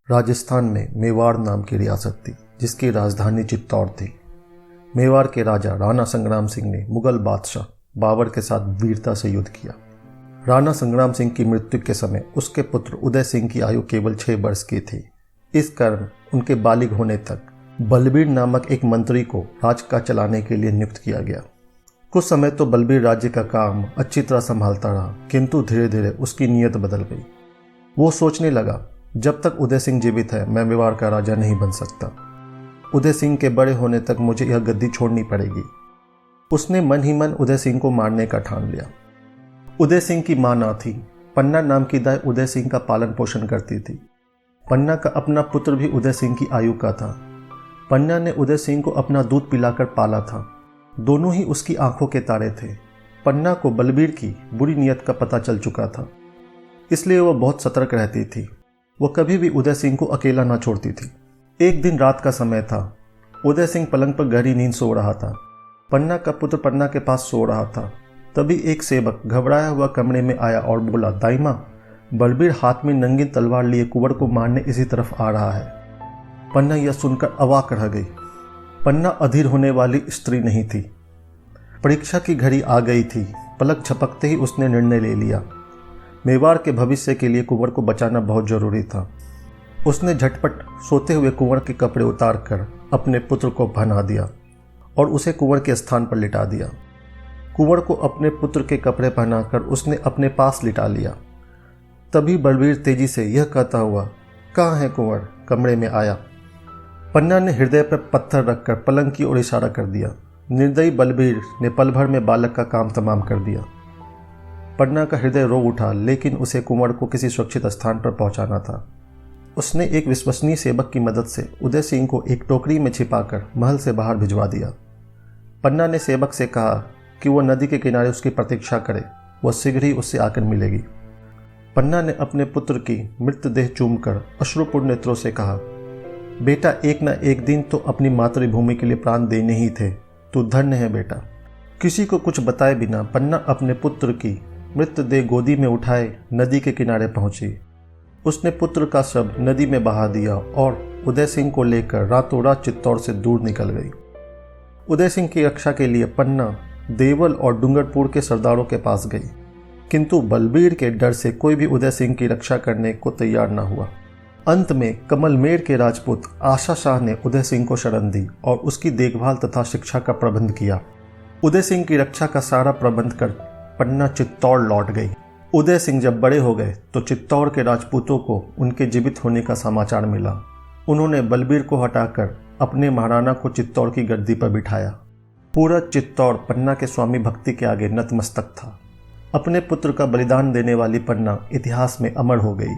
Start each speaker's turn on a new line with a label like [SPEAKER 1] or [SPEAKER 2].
[SPEAKER 1] राजस्थान में मेवाड़ नाम की रियासत थी जिसकी राजधानी चित्तौड़ थी। मेवाड़ के राजा राणा संग्राम सिंह ने मुगल बादशाह बाबर के साथ वीरता से युद्ध किया। राणा संग्राम सिंह की मृत्यु के समय उसके पुत्र उदय सिंह की आयु केवल 6 वर्ष की थी। इस कारण उनके बालिग होने तक बलबीर नामक एक मंत्री को राज का चलाने के लिए नियुक्त किया गया। कुछ समय तो बलबीर राज्य का काम अच्छी तरह संभालता रहा, किंतु धीरे धीरे उसकी नीयत बदल गई। वो सोचने लगा, जब तक उदय सिंह जीवित है मैं मेवाड़ का राजा नहीं बन सकता। उदय सिंह के बड़े होने तक मुझे यह गद्दी छोड़नी पड़ेगी। उसने मन ही मन उदय सिंह को मारने का ठान लिया। उदय सिंह की मां ना थी। पन्ना नाम की दाई उदय सिंह का पालन पोषण करती थी। पन्ना का अपना पुत्र भी उदय सिंह की आयु का था। पन्ना ने उदय सिंह को अपना दूध पिलाकर पाला था। दोनों ही उसकी आंखों के तारे थे। पन्ना को बलबीर की बुरी नीयत का पता चल चुका था, इसलिए वह बहुत सतर्क रहती थी। वह कभी भी उदय सिंह को अकेला ना छोड़ती थी। एक दिन रात का समय था। उदय सिंह पलंग पर गहरी नींद सो रहा था। पन्ना का पुत्र पन्ना के पास सो रहा था। तभी एक सेवक घबराया हुआ कमरे में आया और बोला, दाई माँ, बलबीर हाथ में नंगी तलवार लिए कुंवर को मारने इसी तरफ आ रहा है। पन्ना यह सुनकर अवाक रह गई। पन्ना अधीर होने वाली स्त्री नहीं थी। परीक्षा की घड़ी आ गई थी। पलक झपकते ही उसने निर्णय ले लिया। मेवाड़ के भविष्य के लिए कुंवर को बचाना बहुत जरूरी था। उसने झटपट सोते हुए कुंवर के कपड़े उतार कर अपने पुत्र को पहना दिया और उसे कुंवर के स्थान पर लिटा दिया। कुंवर को अपने पुत्र के कपड़े पहनाकर उसने अपने पास लिटा लिया। तभी बलबीर तेजी से यह कहता हुआ, कहाँ है कुंवर, कमरे में आया। पन्ना ने हृदय पर पत्थर रखकर पलंग की ओर इशारा कर दिया। निर्दयी बलबीर ने पल भर में बालक का काम तमाम कर दिया। पन्ना का हृदय रो उठा, लेकिन उसे कुंवर को किसी सुरक्षित स्थान पर पहुंचाना था। उसने एक विश्वसनीय सेवक की मदद से उदय सिंह को एक टोकरी में छिपाकर महल से बाहर भिजवा दिया। पन्ना ने सेवक से कहा कि वह नदी के किनारे उसकी प्रतीक्षा करे, वह शीघ्र ही उससे आकर मिलेगी। पन्ना ने अपने पुत्र की मृतदेह चूमकर अश्रुपूर्ण नेत्रों से कहा, बेटा, एक न एक दिन तो अपनी मातृभूमि के लिए प्राण देने ही थे। तू धन्य है बेटा। किसी को कुछ बताए बिना पन्ना अपने पुत्र की मृतदेह गोदी में उठाए नदी के किनारे पहुंची। उसने पुत्र का शव नदी में बहा दिया और उदय सिंह को लेकर रातों रात चित्तौड़ से दूर निकल गई। उदय सिंह की रक्षा के लिए पन्ना देवल और डूंगरपुर के सरदारों के पास गई, किंतु बलबीर के डर से कोई भी उदय सिंह की रक्षा करने को तैयार न हुआ। अंत में कमलमेर के राजपूत आशा शाह ने उदय सिंह को शरण दी और उसकी देखभाल तथा शिक्षा का प्रबंध किया। उदय सिंह की रक्षा का सारा प्रबंध कर पन्ना चित्तौड़ लौट गई। उदय सिंह जब बड़े हो गए तो चित्तौड़ के राजपूतों को उनके जीवित होने का समाचार मिला। उन्होंने बलबीर को हटाकर अपने महाराणा को चित्तौड़ की गद्दी पर बिठाया। पूरा चित्तौड़ पन्ना के स्वामी भक्ति के आगे नतमस्तक था। अपने पुत्र का बलिदान देने वाली पन्ना इतिहास में अमर हो गई।